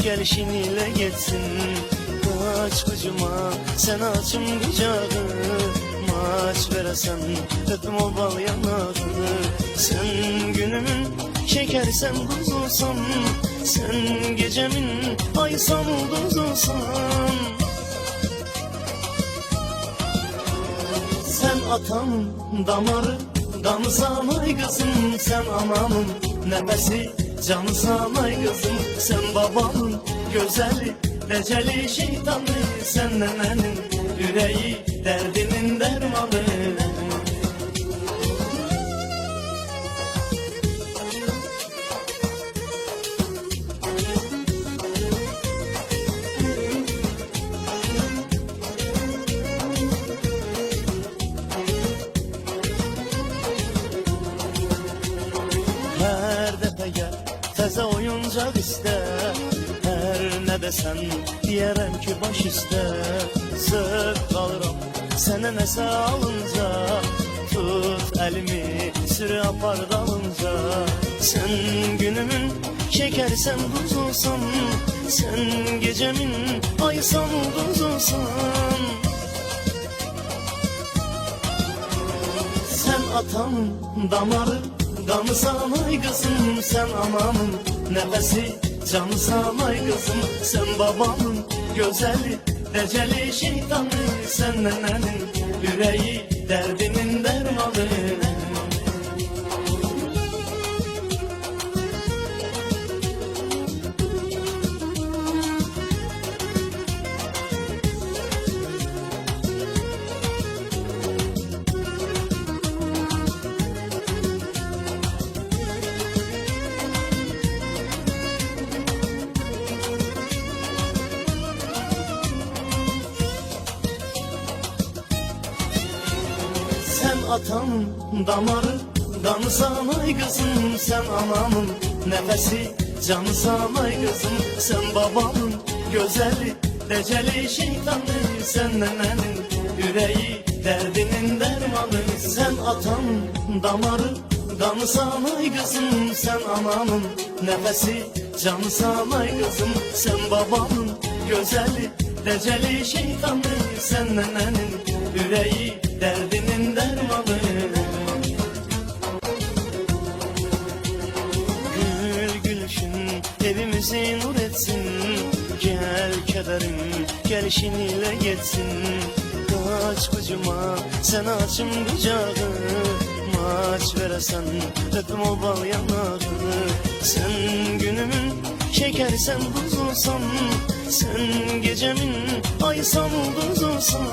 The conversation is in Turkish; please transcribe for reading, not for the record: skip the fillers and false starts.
gelişin ile geçsin. Kaç kucuma sen açım kucağı, maç veresen öpüm o bal yanağı. Sen günümün şekersen buzulsan, sen gecemin aysan ulduzulsan. Sen atam damarı damsan ay kızım, sen anamın nefesi cansan ay kızım. Sen babamın gözeli deceli şeytanı, sen nenenin yüreği derdinin dermanı. Her dəfə gəl təzə oyuncaq istə, hər nə desən deyərəm ki baş üstə. Zövq alıram sənə nəsə alınca, tut əlimi sürü apar dalınca. Sən günümün şəkərsən buzulsan, sən gecəmin aysan ulduzulsan. Sen atam damarı damsan ay kızım, sen anamın nefesi cansan ay kızım. Sen babamın gözeli deceli şeytanı, sen nenenin yüreği derdinin dermanı. Sen atam damarı damsan ay kızım, sen anamın nefesi cansan ay kızım. Sen babamın gözeli deceli şeytanı, sen nenenin yüreği derdinin dermanı. Sen atam damarı damsan ay kızım, sen anamın nefesi cansan ay kızım. Sen babamın gözeli deceli şeytanı, sen nenenin yüreği derdinin dermanı. Gül gülüşün evimizi nur etsin, gel kederim gelişin ile geçsin. Kaç kucuma sen açım kucağı, maç veresen öpüm o bal yanağı. Sen günümün şekersen buzulsan, sen gecemin aysan ulduzulsan.